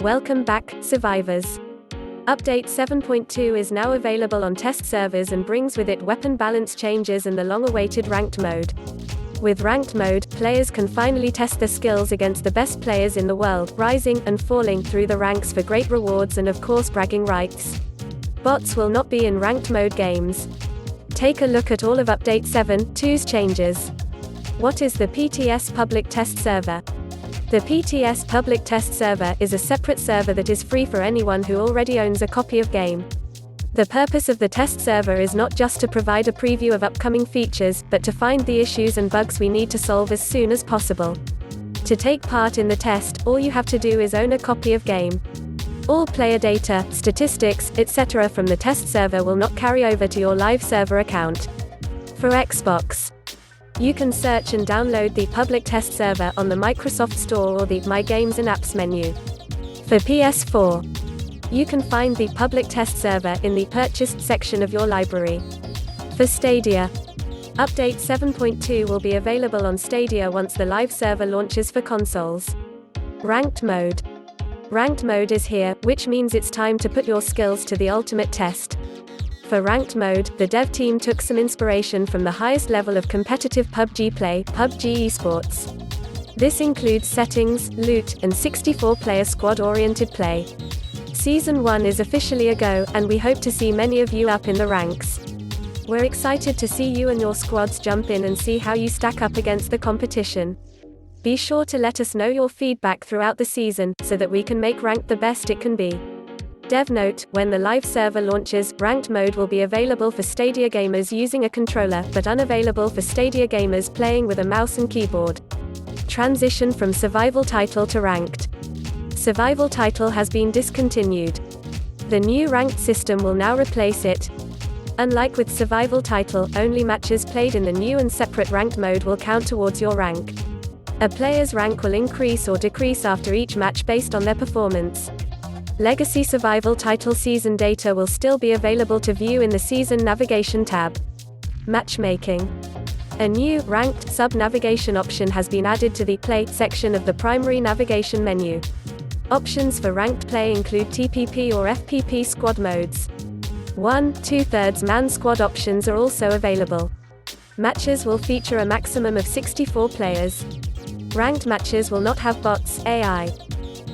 Welcome back, survivors. Update 7.2 is now available on test servers and brings with it weapon balance changes and the long-awaited ranked mode. With ranked mode, players can finally test their skills against the best players in the world, rising and falling through the ranks for great rewards and of course bragging rights. Bots will not be in ranked mode games. Take a look at all of Update 7.2's changes. What is the PTS Public Test Server? The PTS Public Test Server is a separate server that is free for anyone who already owns a copy of game. The purpose of the test server is not just to provide a preview of upcoming features, but to find the issues and bugs we need to solve as soon as possible. To take part in the test, all you have to do is own a copy of game. All player data, statistics, etc. from the test server will not carry over to your live server account. For Xbox, you can search and download the public test server on the Microsoft Store or the My Games and Apps menu. For PS4, you can find the public test server in the Purchased section of your library. For Stadia, Update 7.2 will be available on Stadia once the live server launches for consoles. Ranked mode. Ranked mode is here, which means it's time to put your skills to the ultimate test. For ranked mode, the dev team took some inspiration from the highest level of competitive PUBG play, PUBG Esports. This includes settings, loot, and 64-player squad-oriented play. Season 1 is officially a go, and we hope to see many of you up in the ranks. We're excited to see you and your squads jump in and see how you stack up against the competition. Be sure to let us know your feedback throughout the season, so that we can make ranked the best it can be. Dev note, when the live server launches, ranked mode will be available for Stadia gamers using a controller, but unavailable for Stadia gamers playing with a mouse and keyboard. Transition from survival title to ranked. Survival title has been discontinued. The new ranked system will now replace it. Unlike with survival title, only matches played in the new and separate ranked mode will count towards your rank. A player's rank will increase or decrease after each match based on their performance. Legacy Survival Title Season data will still be available to view in the Season Navigation tab. Matchmaking. A new, ranked, sub-navigation option has been added to the Play section of the primary navigation menu. Options for ranked play include TPP or FPP squad modes. 1/2 man squad options are also available. Matches will feature a maximum of 64 players. Ranked matches will not have bots, AI.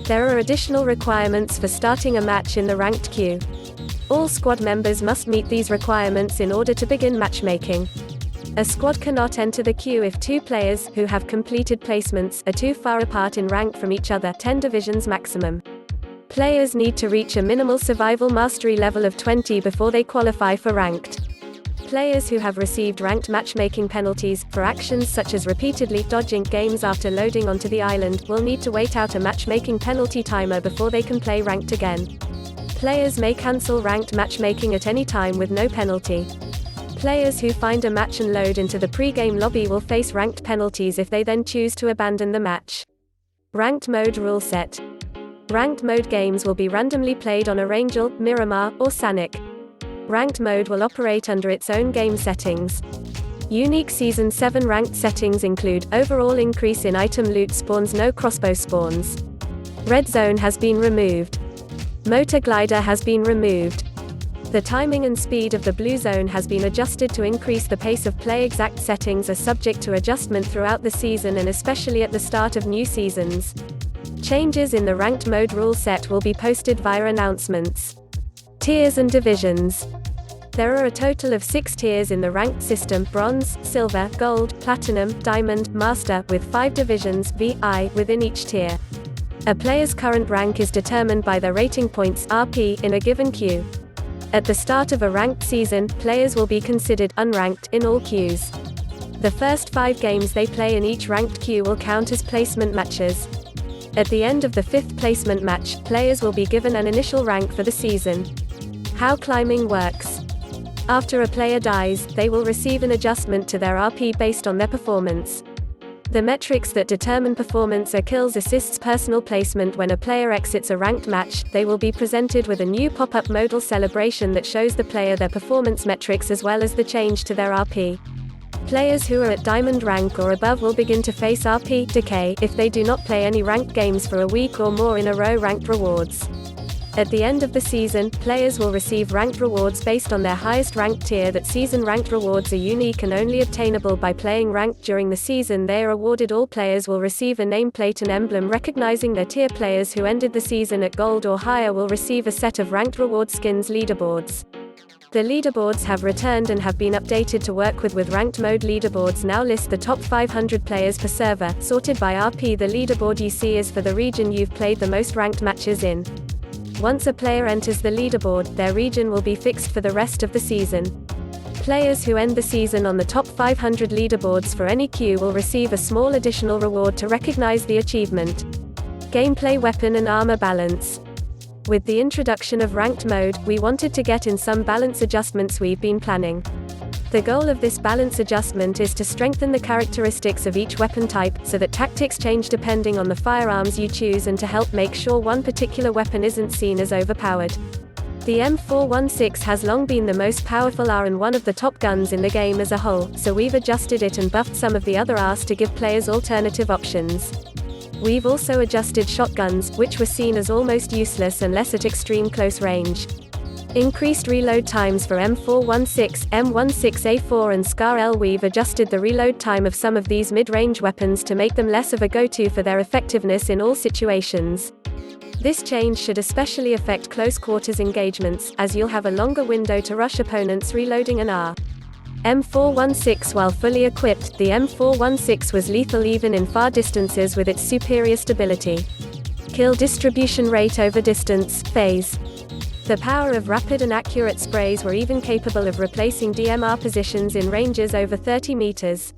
There are additional requirements for starting a match in the ranked queue. All squad members must meet these requirements in order to begin matchmaking. A squad cannot enter the queue if two players, who have completed placements, are too far apart in rank from each other, 10 divisions maximum. Players need to reach a minimal survival mastery level of 20 before they qualify for ranked. Players who have received ranked matchmaking penalties, for actions such as repeatedly dodging games after loading onto the island, will need to wait out a matchmaking penalty timer before they can play ranked again. Players may cancel ranked matchmaking at any time with no penalty. Players who find a match and load into the pre-game lobby will face ranked penalties if they then choose to abandon the match. Ranked mode rule set. Ranked mode games will be randomly played on Arangel, Miramar, or Sanic. Ranked mode will operate under its own game settings. Unique Season 7 ranked settings include, overall increase in item loot spawns, no crossbow spawns. Red zone has been removed. Motor glider has been removed. The timing and speed of the blue zone has been adjusted to increase the pace of play. Exact settings are subject to adjustment throughout the season and especially at the start of new seasons. Changes in the ranked mode rule set will be posted via announcements. Tiers and divisions. There are a total of 6 tiers in the ranked system: bronze, silver, gold, platinum, diamond, master, with 5 divisions VI within each tier. A player's current rank is determined by their rating points RP in a given queue. At the start of a ranked season, players will be considered unranked in all queues. The first 5 games they play in each ranked queue will count as placement matches. At the end of the 5th placement match, players will be given an initial rank for the season. How climbing works. After a player dies, they will receive an adjustment to their RP based on their performance. The metrics that determine performance are kills, assists, personal placement. When a player exits a ranked match, they will be presented with a new pop-up modal celebration that shows the player their performance metrics as well as the change to their RP. Players who are at Diamond rank or above will begin to face RP decay if they do not play any ranked games for a week or more in a row. Ranked rewards. At the end of the season, players will receive ranked rewards based on their highest ranked tier. That season ranked rewards are unique and only obtainable by playing ranked during the season they are awarded. All players will receive a nameplate and emblem recognizing their tier. Players who ended the season at gold or higher will receive a set of ranked reward skins leaderboards. The leaderboards have returned and have been updated to work with ranked mode. Leaderboards now list the top 500 players per server, sorted by RP. The leaderboard you see is for the region you've played the most ranked matches in. Once a player enters the leaderboard, their region will be fixed for the rest of the season. Players who end the season on the top 500 leaderboards for any queue will receive a small additional reward to recognize the achievement. Gameplay, weapon and armor balance. With the introduction of ranked mode, we wanted to get in some balance adjustments we've been planning. The goal of this balance adjustment is to strengthen the characteristics of each weapon type, so that tactics change depending on the firearms you choose and to help make sure one particular weapon isn't seen as overpowered. The M416 has long been the most powerful R and one of the top guns in the game as a whole, so we've adjusted it and buffed some of the other Rs to give players alternative options. We've also adjusted shotguns, which were seen as almost useless unless at extreme close range. Increased reload times for M416, M16A4 and Scar L. We've adjusted the reload time of some of these mid-range weapons to make them less of a go-to for their effectiveness in all situations. This change should especially affect close quarters engagements, as you'll have a longer window to rush opponents reloading an R. M416. While fully equipped, the M416 was lethal even in far distances with its superior stability. Kill distribution rate over distance, phase. The power of rapid and accurate sprays were even capable of replacing DMR positions in ranges over 30 meters.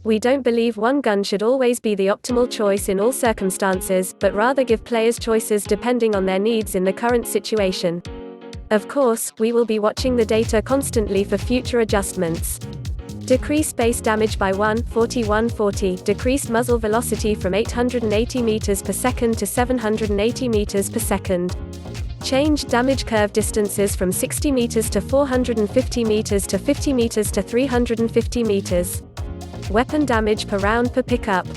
We don't believe one gun should always be the optimal choice in all circumstances, but rather give players choices depending on their needs in the current situation. Of course, we will be watching the data constantly for future adjustments. Decreased base damage by 140. Decreased muzzle velocity from 880 meters per second to 780 meters per second. Changed damage curve distances from 60 meters to 450 meters to 50 meters to 350 meters. Weapon damage per round per pickup.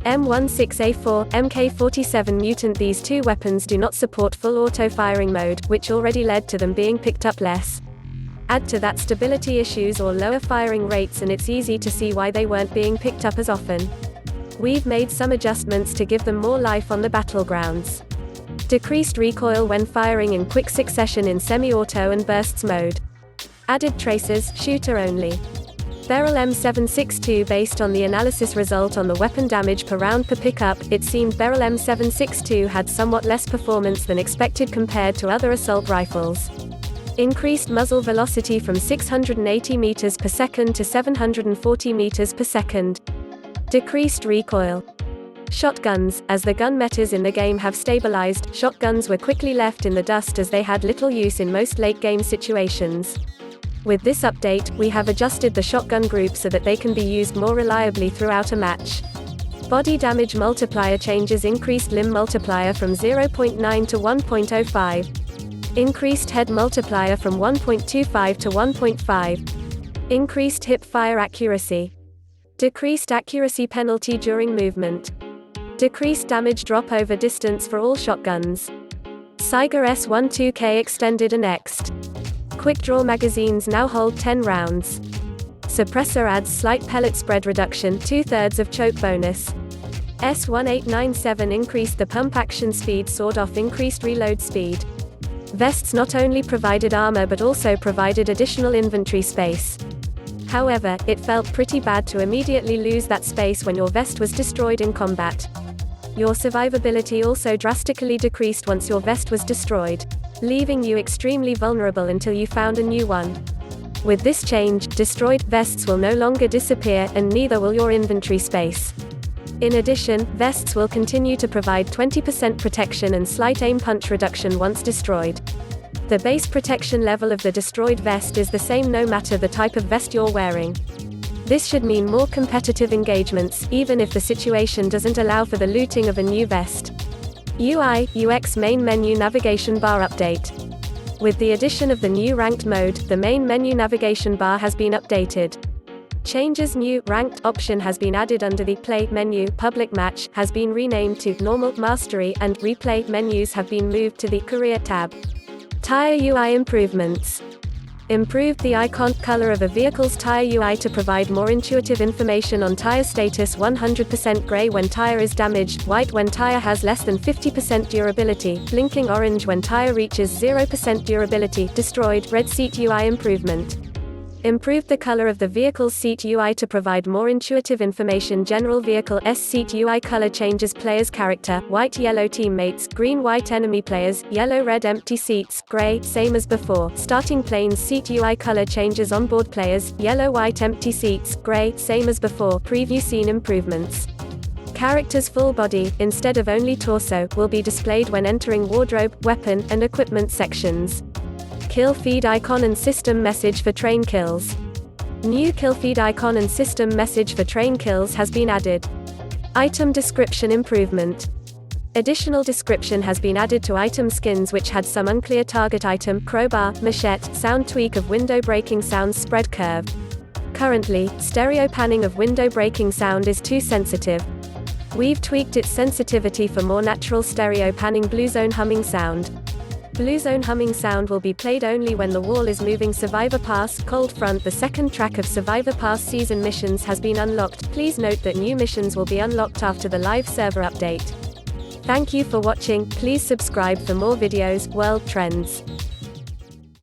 M16A4, MK47 Mutant. These two weapons do not support full auto-firing mode, which already led to them being picked up less. Add to that stability issues or lower firing rates and it's easy to see why they weren't being picked up as often. We've made some adjustments to give them more life on the battlegrounds. Decreased recoil when firing in quick succession in semi-auto and bursts mode. Added traces, shooter only. Beryl M762. Based on the analysis result on the weapon damage per round per pickup, it seemed Beryl M762 had somewhat less performance than expected compared to other assault rifles. Increased muzzle velocity from 680 meters per second to 740 meters per second. Decreased recoil. Shotguns. As the gun metas in the game have stabilized, shotguns were quickly left in the dust as they had little use in most late-game situations. With this update, we have adjusted the shotgun group so that they can be used more reliably throughout a match. Body damage multiplier changes. Increased limb multiplier from 0.9 to 1.05. Increased head multiplier from 1.25 to 1.5. Increased hip fire accuracy. Decreased accuracy penalty during movement. Decreased damage drop over distance for all shotguns. Saiga S12K extended and next. Quick draw magazines now hold 10 rounds. Suppressor adds slight pellet spread reduction, 2/3 of choke bonus. S1897 increased the pump action speed, sawed off increased reload speed. Vests not only provided armor but also provided additional inventory space. However, it felt pretty bad to immediately lose that space when your vest was destroyed in combat. Your survivability also drastically decreased once your vest was destroyed, leaving you extremely vulnerable until you found a new one. With this change, destroyed vests will no longer disappear, and neither will your inventory space. In addition, vests will continue to provide 20% protection and slight aim punch reduction once destroyed. The base protection level of the destroyed vest is the same no matter the type of vest you're wearing. This should mean more competitive engagements, even if the situation doesn't allow for the looting of a new vest. UI, UX main menu navigation bar update. With the addition of the new ranked mode, the main menu navigation bar has been updated. Changes. New Ranked option has been added under the Play menu. Public Match has been renamed to Normal, Mastery, and Replay. Menus have been moved to the Career tab. Tire UI improvements. Improved the icon color of a vehicle's tire UI to provide more intuitive information on tire status. 100% gray when tire is damaged, white when tire has less than 50% durability, blinking orange when tire reaches 0% durability, destroyed. Red seat UI improvement. Improved the color of the vehicle's seat UI to provide more intuitive information. General vehicle S seat UI color changes. Players character, white yellow teammates, green white enemy players, yellow red empty seats, gray, same as before. Starting planes seat UI color changes. Onboard players, yellow white empty seats, gray, same as before. Preview scene improvements. Character's full body, instead of only torso, will be displayed when entering wardrobe, weapon, and equipment sections. Kill feed icon and system message for train kills. New kill feed icon and system message for train kills has been added. Item description improvement. Additional description has been added to item skins which had some unclear. Target item, crowbar, machete, sound tweak of window breaking sounds. Spread curve. Currently, stereo panning of window breaking sound is too sensitive. We've tweaked its sensitivity for more natural stereo panning. Blue zone humming sound. Blue zone humming sound will be played only when the wall is moving. Survivor Pass, Cold Front. The second track of Survivor Pass season missions has been unlocked. Please note that new missions will be unlocked after the live server update. Thank you for watching. Please subscribe for more videos. World Trends.